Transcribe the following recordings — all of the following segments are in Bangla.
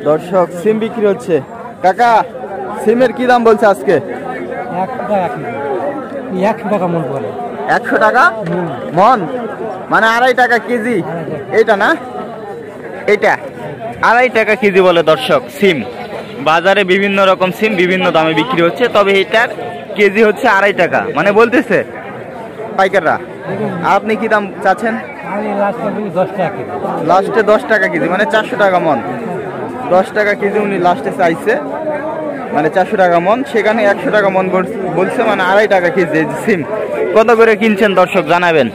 দর্শক সিম বিক্রি হচ্ছে। কাকা সিমের কি দাম বলছে আজকে? 100 টাকা মন বলে। 100 টাকা মন, মানে 2.5 টাকা কেজি। এইটা না, এটা 2.5 টাকা কেজি বলে দর্শক সিম। বাজারে বিভিন্ন রকম সিম বিভিন্ন দামে বিক্রি হচ্ছে, তবে এটার কেজি হচ্ছে 2.5 টাকা মানে বলতেছে পাইকাররা। আপনি কি দাম চাচ্ছেন? লাস্টে 10 টাকা কেজি, মানে 400 টাকা মন। 10 টাকা কেজি উনি লাস্টে চাইছে, মানে 400 টাকা মন। সেখানে 100 টাকা মন বলছে, মানে 2.5 টাকা কেজি সিম। কত করে কিনছেন দর্শক জানাবেন।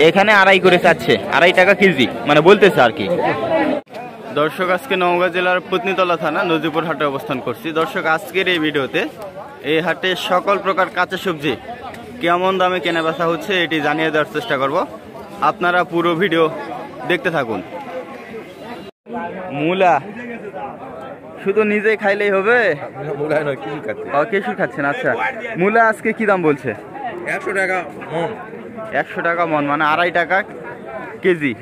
এখানে 2.5 করে চাচ্ছে, 2.5 টাকা কেজি মানে বলতেছে আর কি। দর্শক আজকে নওগাঁ জেলার পত্নীতলা থানা নজিপুর হাটে অবস্থান করছি। দর্শক আজকের এই ভিডিওতে এই হাটে সকল প্রকার কাঁচা সবজি কেমন দামে কেনা বেচা হচ্ছে এটি জানিয়ে দেওয়ার চেষ্টা করব। আপনারা পুরো ভিডিও দেখতে থাকুন। মূলা শুধু নিজেই খাইলেই হবে? কিছু খাচ্ছেন? আচ্ছা, মূলা আজকে কি দাম বলছে? 100 টাকা মন। 100 টাকা মন মানে 2.5 টাকা কেজি।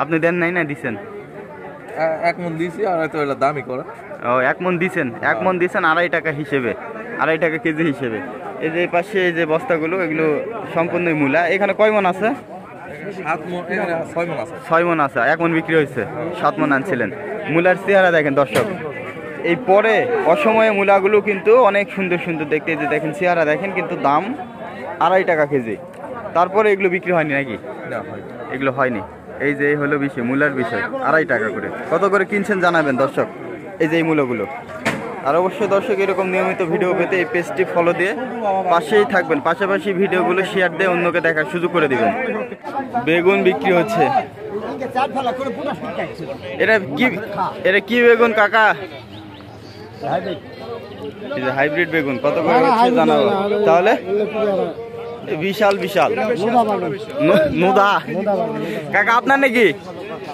আপনি দেন নাই না দিছেন? 1 মন দিছি, আর তো এটা দামই করে। ও 1 মন দিছেন, 1 মন দিছেন 2.5 টাকা হিসেবে, 2.5 টাকা কেজি হিসেবে। এই যে পাশে এই যে বস্তাগুলো, এগুলো সম্পূর্ণই মূলা। এখানে কয় মন আছে? 7 মন, এখানে 6 মন আছে। 6 মন আছে, 1 মন বিক্রি হয়েছে, 7 মন আনছিলেন। মূলার চেহারা দেখেন দর্শক, এই পরে অসময়ে মূলাগুলো কিন্তু অনেক সুন্দর সুন্দর দেখতে। যে দেখেন চেহারা দেখেন, কিন্তু দাম 2.5 টাকা কেজি। তারপরে এগুলো বিক্রি হয়নি নাকি? এগুলো হয়নি। এই যে হলো বিষয়, মূলার বিষয় 2.5 টাকা করে। কত করে কিনছেন জানাবেন দর্শক, এই যে এই মূলাগুলো। আর অবশ্যই দর্শক এরকম নিয়মিত ভিডিও পেতে এই পেজটি ফলো দিয়ে পাশেই থাকবেন, পাশাপাশি ভিডিওগুলো শেয়ার দিয়ে অন্যকে দেখার সুযোগ করে দিবেন। বেগুন বিক্রি হচ্ছে। এটা কি বেগুন কাকা? হাইব্রিড বেগুন। কত করে হচ্ছে জানাবো তাহলে? বিশাল বিশাল নুদা কাকা আপনার নাকি?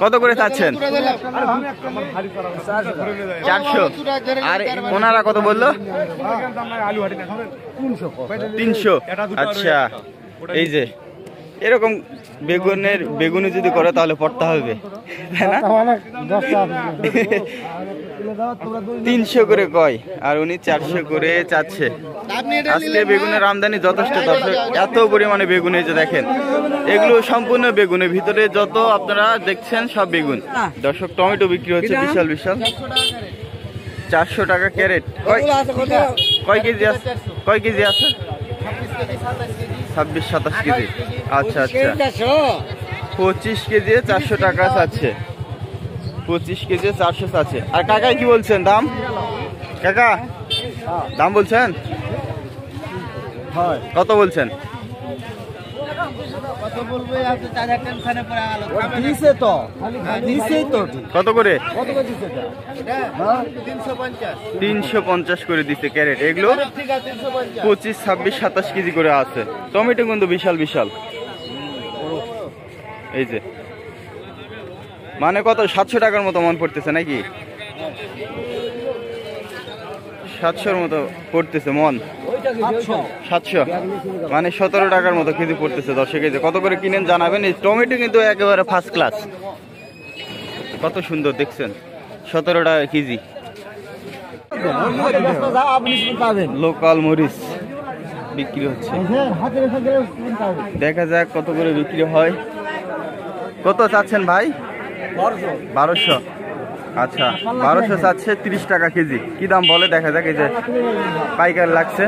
কত করে চাচ্ছেন? 400। আর ওনারা কত বললো? 300। আচ্ছা, এই যে এরকম বেগুনি যদি করে তাহলে পড়তে হবে, তাই না? 300 করে কয়, আর উনি 400 করে চাচ্ছে। আজকে বেগুনের আমদানি যথেষ্ট দর্শক, এত পরিমাণে বেগুন। এই যে দেখেন, এগুলো সম্পূর্ণ বেগুনের ভিতরে যত আপনারা দেখছেন সব বেগুন। দর্শক টমেটো বিক্রি হচ্ছে বিশাল বিশাল, 400 টাকা ক্যারেট। কয় কেজি আছে? 26-27 কেজি। আচ্ছা আচ্ছা, 25 কেজি 400 টাকা চাচ্ছে। 25 কেজি 400 চাচ্ছে। আর কাকা কি বলছেন দাম? কাকা দাম বলছেন? কত বলছেন? কত করে? 350 করে দিচ্ছে ক্যারেট। এগুলো 25, 26, 27 কেজি করে আছে। টমেটো কিন্তু বিশাল বিশাল। এই যে মানে কত 700 টাকার মতো মন পড়তেছে নাকি? 700-র মতো পড়তেছে মন। 700 মানে 17 টাকার মতো কেজি পড়তেছে দর্শক। এই যে কত করে কিনেন জানাবেন। এই টমেটো কিন্তু একেবারে ফার্স্ট ক্লাস, কত সুন্দর দেখছেন। 17 টাকা কেজি। লোকাল মরিচ বিক্রি হচ্ছে, দেখা যাক কত করে বিক্রি হয়। কত চাচ্ছেন ভাই? 1200। আচ্ছা, 1200 চাচ্ছে, 30 টাকা কেজি। কি দাম বলে দেখা যাক। এই যে পাইকার লাগছে,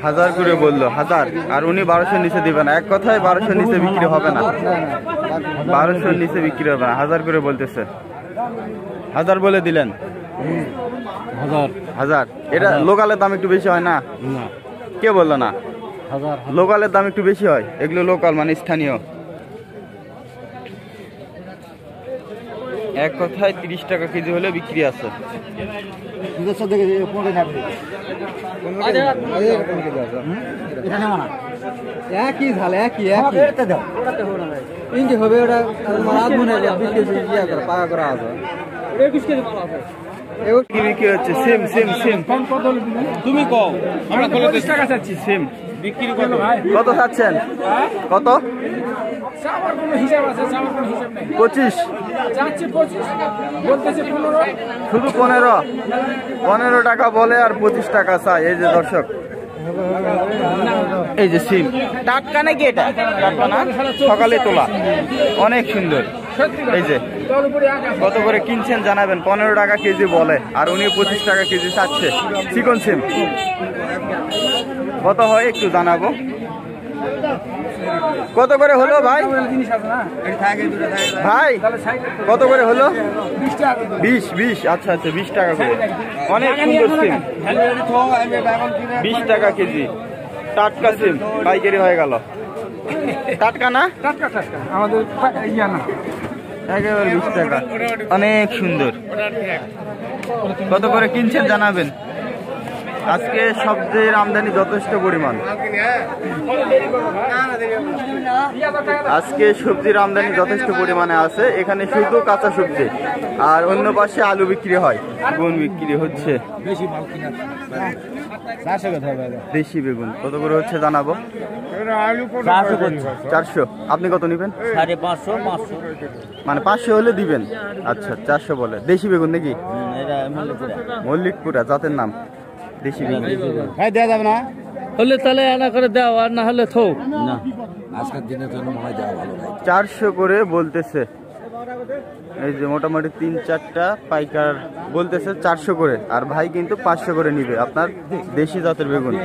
1000 করে বললো, 1000। আর উনি 1200 নিচে দিবে না। এক কথায় 1200 নিচে বিক্রি হবে না, 1200 নিচে বিক্রি হবে না। 1000 করে বলতেছে। 1000 বলে দিলেন। 1000। এটা লোকালের দাম একটু বেশি হয় না? কে বললো না? লোকালের দাম একটু বেশি হয়। এগুলো লোকাল মানে স্থানীয়। এক কথায় 30 টাকা কেজি হলে বিক্রি আছে। একই ঝালে একই একই ইঞ্জি হবে। ওটা পাকা করা আছে। 21 কেজি মাল আছে। কি বিক্রি হচ্ছে? সিম সিম সিম। তুমি কও, আমরা 40 টাকা চাচ্ছি সিম। বিক্রি করলো ভাই। কত চাচ্ছেন? কত? চাওয়ার কোনো হিসাব আছে, চাওয়ার কোনো হিসাব নাই। 25, যাচ্ছে 25, বলতেছে 15। শুধু 15 টাকা বলে আর 25 টাকা চাই। এই যে দর্শক, এই যে সিম টাটকা নাকি এটা? টাটকা না, সকালে তোলা, অনেক সুন্দর। এই যে কত করে কিনছেন জানাবেন। 15 টাকা কেজি বলে আর উনি 25 টাকা কেজি চাচ্ছে। চিকন সিম কত হয় একটু জানাবো। কত করে হলো ভাই? ভাই কত করে হলো? 20। আচ্ছা আচ্ছা, 20 টাকা করে। অনেক সুন্দর সিম, 20 টাকা কেজি। টাটকা সিম পাইকারি হয়ে গেল। টাটকা না, টাটকা টাটকা আমাদের ইয়া না, একেবারে 20 টাকা, অনেক সুন্দর। কত করে কিনছেন জানাবেন। আজকে সবজির আমদানি যথেষ্ট পরিমাণ। আজকে সবজির আমদানি যথেষ্ট পরিমাণে আছে। এখানে শুধু কাঁচা সবজি আর অন্য পাশে আলু বিক্রি হয়, বেগুন বিক্রি হচ্ছে। দেশি বেগুন কত করে হচ্ছে জানাবো। 400। আপনি কত নিবেন? 550, মানে 500 হলে দিবেন। আচ্ছা, 400 বলে। দেশি বেগুন নাকি? মল্লিকপুরা জাতের নাম, দেশি বেগুন। ভাই দেওয়া যাবে না হলে তাহলে আনা করে দাও, আর না হলে থো না। আজকের দিনের জন্য মনে হয় দেওয়া ভালো ভাই। 400 করে বলতেছে। এই যে মোটামুটি 3-4টা পাইকার বলতেছে 400 করে, আর ভাই কিন্তু 500 করে নিবে। আপনার দেশি জাতের বেগুন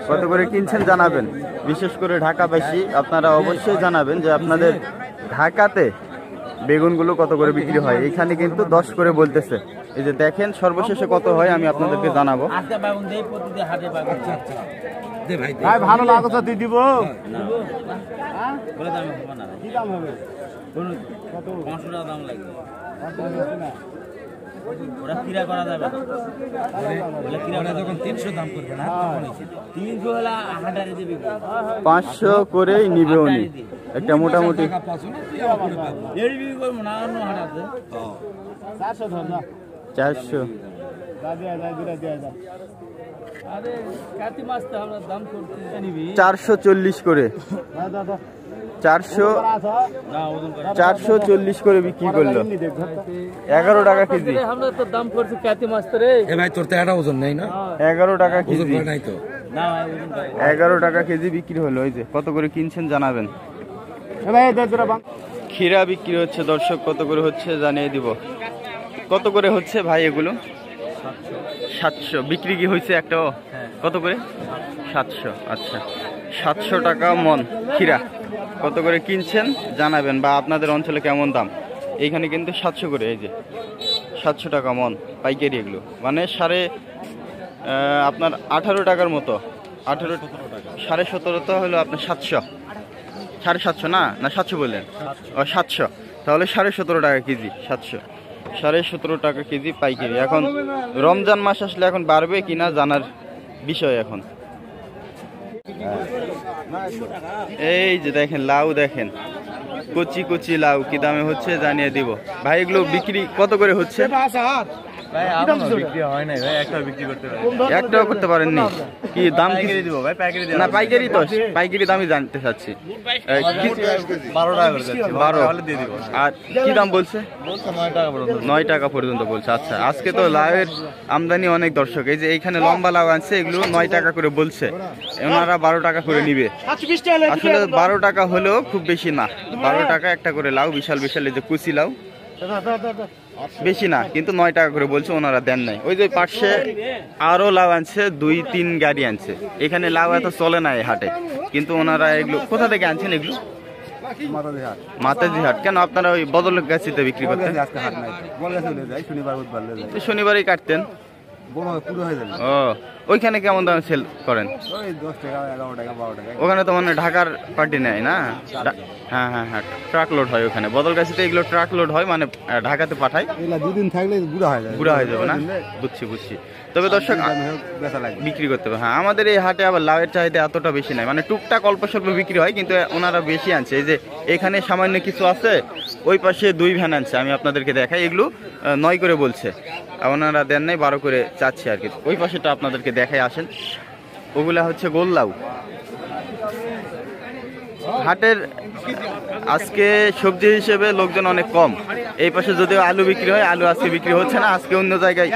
কত করে কিনছেন জানাবেন। বিশেষ করে ঢাকাবাসী আপনারা অবশ্যই জানাবেন যে আপনাদের ঢাকাতে বেগুনগুলো কত করে বিক্রি হয়। এখানে কিন্তু 10 করে বলতেছে। এই যে দেখেন সর্বশেষে কত হয় আমি আপনাদেরকে জানাবো। ভাই ভালো লাগতো তুই দিব। ওরা কিরা করা যাবে বলে কিরা যখন 300 দাম করবে না, তখন 300 হলা হাজারে দিবি, 500 করেই নিবে উনি। একটা মোটামুটি 400। আরে কাতি মাছ তো আমরা দাম করতে নিবি 440 করে, 440 করে বিক্রি করলো। 11 টাকা কেজি। আমরা তো দাম করছি কাতি মাছ তো রে। এ ভাই তোর তো একটা ওজন নেই না? 11 টাকা কেজি। ওজন নাই তো। না ভাই ওজন করে 11 টাকা কেজি বিক্রি হলো। এই যে কত করে কিনছেন জানাবেন। ক্ষীরা বিক্রি হচ্ছে দর্শক, কত করে হচ্ছে জানিয়ে দিব। কত করে হচ্ছে ভাই এগুলো? 700। বিক্রি কি হয়েছে একটাও? কত করে? 700। আচ্ছা, 700 টাকা মন ক্ষীরা। কত করে কিনছেন জানাবেন, বা আপনাদের অঞ্চলে কেমন দাম। এইখানে কিন্তু 700 করে। এই যে 700 টাকা মন পাইকারি। এগুলো মানে আপনার 18 টাকার মতো। 17.5 তো হলো আপনার 700, 750 না 700 বললেন? ও 700, তাহলে 17.5 টাকা কেজি। 700, 17.5 টাকা কেজি পাইকারি। এখন রমজান মাস আসলে এখন বাড়বে কিনা জানার বিষয় এখন। এই যে দেখেন লাউ, দেখেন কচি কচি লাউ কি দামে হচ্ছে জানিয়ে দিব। ভাই এগুলো বিক্রি কত করে হচ্ছে? একটাও করতে পারেননি? কি দাম দিব ভাই? না পাইকারি তো, পাইকারি দামই জানতে চাচ্ছি। 12 আর কি দাম বলছে? 9 টাকা পর্যন্ত বলছে। আচ্ছা, আজকে তো লাউয়ের আমদানি অনেক দর্শক। এই যে এইখানে লম্বা লাউ আনছে, এগুলো 9 টাকা করে বলছে, ওনারা 12 টাকা করে নিবে। আসলে 12 টাকা হলেও খুব বেশি না। 12 টাকা একটা করে লাউ, বিশাল বিশাল এই যে কুচি লাউ, বেশি না, কিন্তু 9 টাকা করে বলছে, ওনারা দেন নাই। ওই যে পাশে আরো লাউ আনছে, 2-3 গাড়ি আনছে। এখানে লাউ এত চলে না এই হাটে, কিন্তু ওনারা এগুলো কোথা থেকে আনছেন? এগুলো মাতাজি হাট। কেন আপনারা ওই বদলের গাছিতে বিক্রি করতেন? শনিবারই কাটতেন। ও, ওইখানে কেমন দামে সেল করেন? ওখানে তো মানে ঢাকার পার্টি নেয় না? হ্যাঁ হ্যাঁ হ্যাঁ, ট্রাক লোড হয় ওখানে। বদলগাছিতে এগুলো ট্রাক লোড হয়, মানে ঢাকাতে পাঠায়। 2 দিন থাকলে গুঁড়া হয়ে যাবে না? বুঝছি বুঝছি। তবে দর্শক বিক্রি করতে হবে। হ্যাঁ, আমাদের এই হাটে আবার লাউয়ের চাহিদা এতটা বেশি নাই, মানে টুকটাক অল্প স্বল্প বিক্রি হয়, কিন্তু ওনারা বেশি আনছে। এই যে এখানে সামান্য কিছু আছে, ওই পাশে 2 ভ্যান আনছে, আমি আপনাদেরকে দেখাই। এগুলো 9 করে বলছে, আর ওনারা দেন নাই, 12 করে চাচ্ছে আর কি। ওই পাশেটা আপনাদেরকে দেখাই, আসেন। ওগুলা হচ্ছে গোল লাউ, হাটের আজকে সবজি হিসেবে লোকজন অনেক কম। এই পাশে যদিও আলু বিক্রি হয়, আলু আজকে বিক্রি হচ্ছে না, আজকে অন্য জায়গায়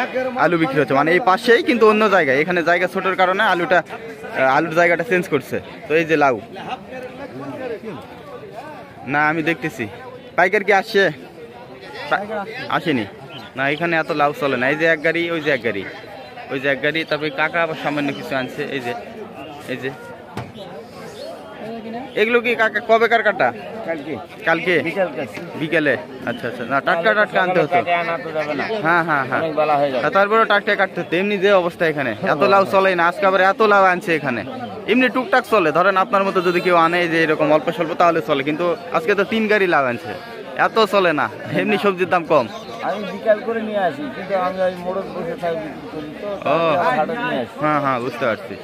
আলু বিক্রি হচ্ছে, মানে এই পাশেই কিন্তু অন্য জায়গায়, এখানে জায়গা ছোটোর কারণে আলুর জায়গাটা চেঞ্জ করছে। তো এই যে লাউ, না আমি দেখতেছি পাইকার কি আসছে, আসেনি না, এখানে এত লাউ চলে না। এই যে এক গাড়ি, ওই যে এক গাড়ি, ওই যে এক গাড়ি, তারপরে কাকা আবার সামান্য কিছু আনছে। এই যে এগুলো কি কাকা কবেকার কাটা? কালকে বিকেলে? আচ্ছা আচ্ছা, না টাটকা আনতে হতো। হ্যাঁ, তারপরে টাটকা কাটতে হতো। এমনি যে অবস্থা এখানে এত লাউ চলে না, আজকে আবার এত লাউ আনছে এখানে। এমনি টুকটাক চলে, ধরেন আপনার মতো যদি কেউ আনে যে এরকম অল্প স্বল্প তাহলে চলে, কিন্তু আজকে তো 3 গাড়ি লাউ আনছে, এত চলে না। এমনি সবজির দাম কম। আমি বিকাল করে নিয়ে আসি, কিন্তু আমি ওই মোড়ক বসে থাকি বিক্রি করি, তো হাটে নিয়ে আসি। হ্যাঁ, বুঝতে পারছি।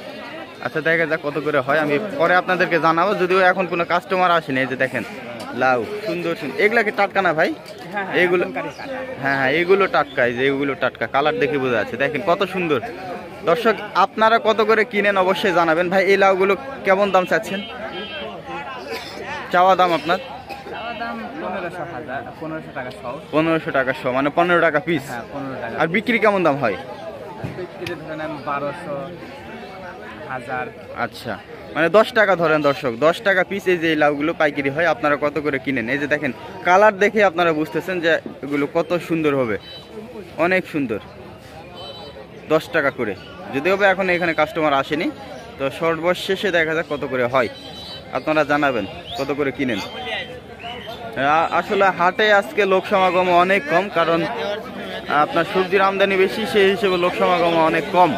আচ্ছা, দেখা যাক কত করে হয়, আমি পরে আপনাদেরকে জানাবো, যদিও এখন কোনো কাস্টমার আসেনি। এই যে দেখেন লাউ, সুন্দর সুন্দর। এগুলা কি টাটকা না ভাই? এগুলো হ্যাঁ, এগুলো টাটকা। এই যে এগুলো টাটকা, কালার দেখে বোঝা যাচ্ছে। দেখেন কত সুন্দর। দর্শক, আপনারা কত করে কিনেন অবশ্যই জানাবেন। ভাই এই লাউগুলো কেমন দাম চাচ্ছেন? চাওয়া দাম আপনার? 1500 টাকা শো, মানে 15 টাকা পিস। আর বিক্রি কেমন দাম হয়? আচ্ছা, মানে 10 টাকা ধরেন দর্শক, 10 টাকা পিস এই যে লাউগুলো পাইকারি হয়। আপনারা কত করে কিনেন? এই যে দেখেন কালার দেখে আপনারা বুঝতেছেন যে এগুলো কত সুন্দর হবে, অনেক সুন্দর। 10 টাকা করে, যদিও এখন এখানে কাস্টমার আসেনি। তো সর্বশেষে দেখা যাক কত করে হয়, আপনারা জানাবেন কত করে কিনেন। আসলে হাটে আজকে লোক সমাগম অনেক কম, কারণ আপনার সবজির আমদানি বেশি, সেই হিসেবে লোক সমাগম অনেক কম।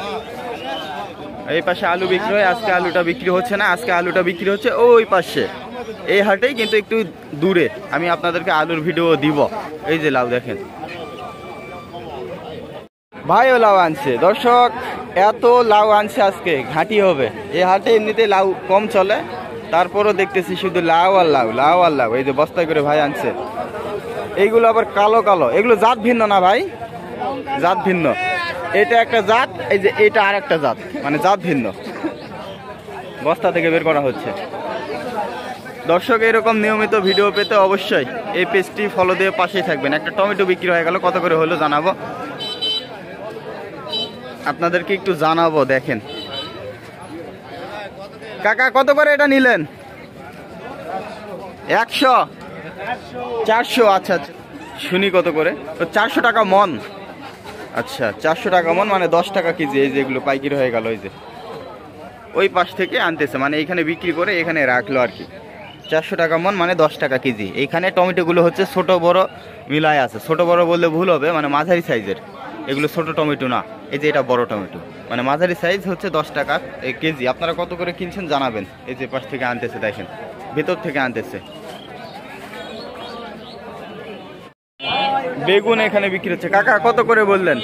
এই পাশে আলু বিক্রি হয়, আজকে আলুটা বিক্রি হচ্ছে না, আজকে আলুটা বিক্রি হচ্ছে ওই পাশে এই হাটেই, কিন্তু একটু দূরে। আমি আপনাদেরকে আলুর ভিডিও দিব। এই যে লাউ দেখেন, ভাইও লাউ আনছে দর্শক, এত লাউ আনছে আজকে, ঘাঁটি হবে। এই হাটে এমনিতে লাউ কম চলে, তারপরও দেখতেছি শুধু লাউ আর লাউ। এই যে বস্তায় করে ভাই আনছে। এইগুলো আবার কালো কালো, এগুলো জাত ভিন্ন না ভাই? জাত ভিন্ন, এটা একটা জাত, এই যে এটা আর একটা জাত, মানে জাত ভিন্ন, বস্তা থেকে বের করা হচ্ছে। দর্শক, এরকম নিয়মিত ভিডিও পেতে অবশ্যই এই পেজটি ফলো দিয়ে পাশেই থাকবেন। একটা টমেটো বিক্রি হয়ে গেল, কত করে হলো জানাবো আপনাদেরকে, একটু জানাবো। দেখেন কাকা কত করে এটা নিলেন? 100, 400। আচ্ছা, শুনি কত করে? 400 টাকা মন। আচ্ছা, 400 টাকা মন, মানে 10 টাকা কেজি। এই যে এগুলো পাইকারি হয়ে গেল, এই যে ওই পাশ থেকে আনতেছে, মানে এখানে বিক্রি করে এখানে রাখলো আর কি। 400 টাকা মন, মানে 10 টাকা কেজি। এইখানে টমেটোগুলো হচ্ছে ছোট বড় মিলায় আছে, ছোট বড় বললে ভুল হবে, মানে মাঝারি সাইজের। এগুলো ছোট টমেটো না, এই যে এটা বড় টমেটো, মানে মাঝারি সাইজ হচ্ছে 10 টাকা কেজি। আপনারা কত করে কিনছেন জানাবেন। এই যে পাশ থেকে আনতেছে, দেখেন ভেতর থেকে আনতেছে। বেগুন এখানে বিক্রি হচ্ছে। কাকা কত করে বললেন?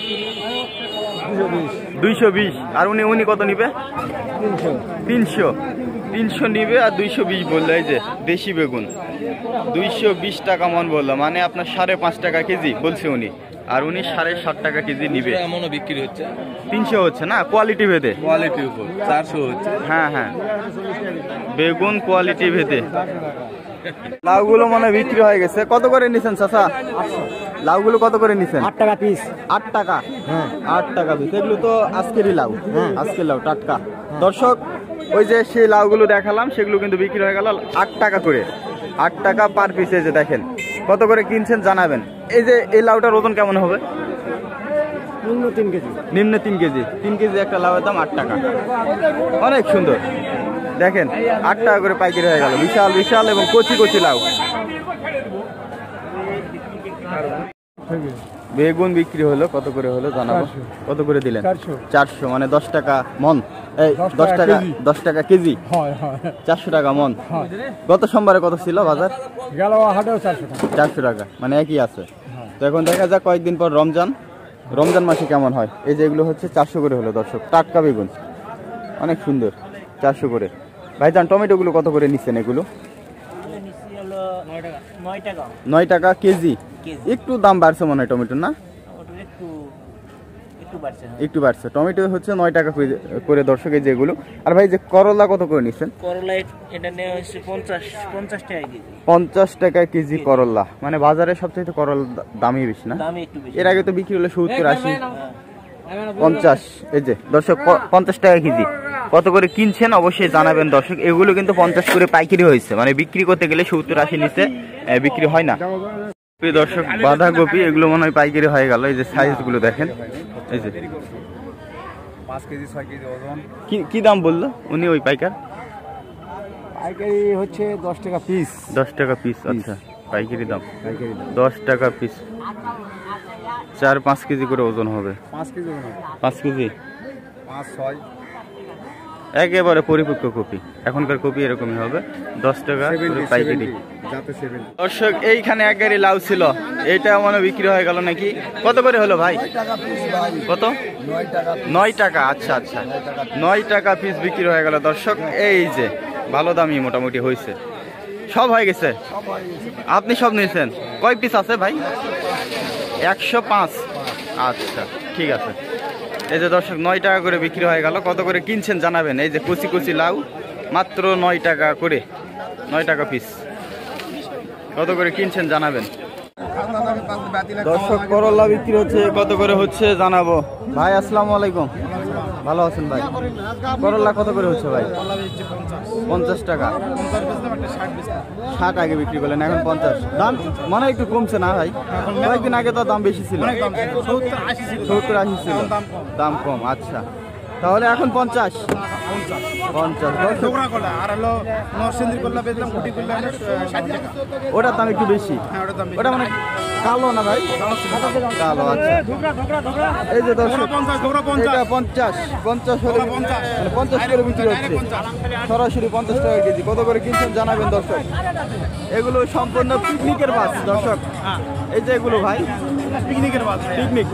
220। আর উনি কত নিবে? 300 নিবে, আর 220 বললো। এই যে দেশি বেগুন 220 টাকা মন বললো, মানে আপনার 5.5 টাকা কেজি বলছে উনি, আর উনি 7.5 টাকা কেজি নিবে। এমনও বিক্রি হচ্ছে 300 হচ্ছে না, কোয়ালিটি ভেদে। কোয়ালিটির উপর 400 হচ্ছে। হ্যাঁ, বেগুন কোয়ালিটি ভেদে। লাউগুলো মানে বিক্রি হয়ে গেছে। কত করে নিছেন চাচা? লাউগুলো কত করে নিছেন? 8 টাকা পিস। 8 টাকা? হ্যাঁ, 8 টাকা পিস। এগুলো তো আজকেরই লাউ, আজকের লাউ টাটকা। দর্শক, ওই যে সেই লাউগুলো দেখালাম, সেগুলো কিন্তু বিক্রি হয়ে গেল 8 টাকা করে, 8 টাকা পার পিস। এই যে দেখেন কত করে কিনছেন জানাবেন। এই যে এই লাউটার ওজন কেমন হবে? নিম্ন 3 কেজি। নিম্ন 3 কেজি। 3 কেজি একটা লাউয়ের দাম 8 টাকা, অনেক সুন্দর। দেখেন 8 টাকা করে পাইকারি হয়ে গেল, বিশাল বিশাল এবং কচি কচি লাউ। বেগুন বিক্রি হলো, কত করে হলো জানাবো। কত করে দিলেন? 400, মানে 10 টাকা মন। এই 10 টাকা কেজি, 400 টাকা মন। গত সোমবারে কত ছিল বাজার? গেল হাটেও 400 টাকা। 400 টাকা, মানে একই আছে। তো এখন দেখা যাক কয়েকদিন পর রমজান মাসে কেমন হয়। এই যে এগুলো হচ্ছে 400 করে হলো দর্শক, টাটকা বেগুন, অনেক সুন্দর। 400 করে। ভাইজান টমেটোগুলো কত করে নিচ্ছেন? এগুলো 9 টাকা কেজি। একটু দাম বাড়ছে মনে হয় টমেটো, না? একটু বাড়ছে। একটু বাড়ছে। টমেটো হচ্ছে 9 টাকা করে দর্শক এই যেগুলো। আর ভাই যে করলা কত করে নিচ্ছেন? করলা এটা নেওয়া হচ্ছে 50 টাকা কেজি। 50 টাকা কেজি করলা, মানে বাজারে সবচেয়ে করলা দামই বেশি না? দামই একটু বেশি। এর আগে তো বিক্রি হলো 70, 80, 50। এই যে দর্শক 50 টাকা কেজি। কত করে কিনছেন অবশ্যই জানাবেন দর্শক। এগুলো কিন্তু 50 করে পাইকারি হয়েছে, মানে বিক্রি করতে গেলে 70, 80 নিচে বিক্রি হয় না। প্রিয় দর্শক বাঁধাকপি এগুলো মনে হয় পাইকারি হয়ে গেল। এই যে সাইজ গুলো দেখেন, এই যে 5 কেজি 6 কেজি ওজন। কি দাম বললো উনি ওই পাইকার? পাইকারি হচ্ছে 10 টাকা পিস। 10 টাকা পিস। আচ্ছা, পাইকারি দাম 10 টাকা পিস। 4-5 কেজি করে ওজন হবে। 5 কেজি ওজন। 5 কেজি 5 6 একেবারে পরিপক্ক কপি। এখনকার কপি এরকমই হবে, 10 টাকা করে পাইকারি। যাতে 70। দর্শক এইখানে এক গাড়ি লাউ ছিল, এটা মনে বিক্রি হয়ে গেল নাকি? কত করে হলো ভাই? কত? 9 টাকা। আচ্ছা আচ্ছা, 9 টাকা পিস বিক্রি হয়ে গেল দর্শক। এই যে ভালো দামই মোটামুটি হয়েছে, সব হয়ে গেছে। আপনি সব নিয়েছেন? কয় পিস আছে ভাই? 105। আচ্ছা ঠিক আছে। এই যে দর্শক 9 টাকা করে বিক্রি হয়ে গেল। কত করে কিনছেন জানাবেন। এই যে কচি কচি লাউ মাত্র 9 টাকা করে, 9 টাকা পিস। কত করে কিনছেন জানাবেন। দর্শক করলা বিক্রি হচ্ছে, কত করে হচ্ছে জানাবো। ভাই আসসালামু আলাইকুম, ভালো আছেন ভাই? করলা কত করে হচ্ছে ভাই? 50 টাকা। 60 আগে বিক্রি করলেন, এখন 50। দাম মনে হয় একটু কমছে না ভাই? কয়েকদিন আগে তো দাম বেশি ছিল, 70-80 ছিল, দাম কম। আচ্ছা, তাহলে এখন 50। ওটার দাম একটু বেশি, ওটা মানে কালো না ভাই? কালো। আচ্ছা, এই যে দর্শক এটা 50 হলে 50 করে বিক্রি হচ্ছে, সরাসরি 50 টাকা কেজি। কত করে কিনছেন জানাবেন দর্শক। এগুলো সম্পূর্ণ পিকনিকের মাছ দর্শক। এই যে এগুলো ভাই পিকনিকের মাছ। পিকনিক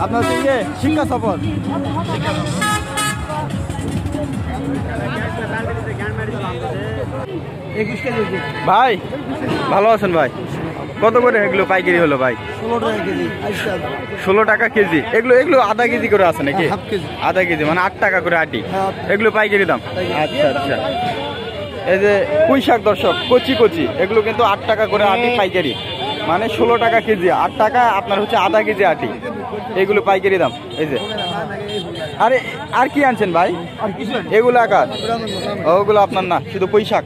আপনার সঙ্গে শিক্ষা সফর। ভাই ভালো আছেন ভাই? কত করে এগুলো পাইকারি হলো ভাই? 16 টাকা কেজি। এগুলো আধা কেজি করে আছে নাকি? আধা কেজি মানে 8 টাকা করে আটি। এগুলো পাইকারি দাম। আচ্ছা আচ্ছা। এই যে পুঁই শাক দর্শক কচি কচি, এগুলো কিন্তু 8 টাকা করে আটি পাইকারি, মানে 16 টাকা কেজি। 8 টাকা আপনার হচ্ছে আধা কেজি আটি, এগুলো পাইকারি দাম। এই যে আরে আর কি আনছেন ভাই? এগুলো আকার, ওগুলো আপনার না, শুধু পুঁই শাক।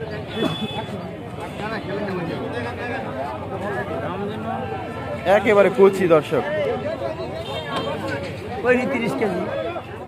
একেবারে কচি দর্শক। 30 কেজি।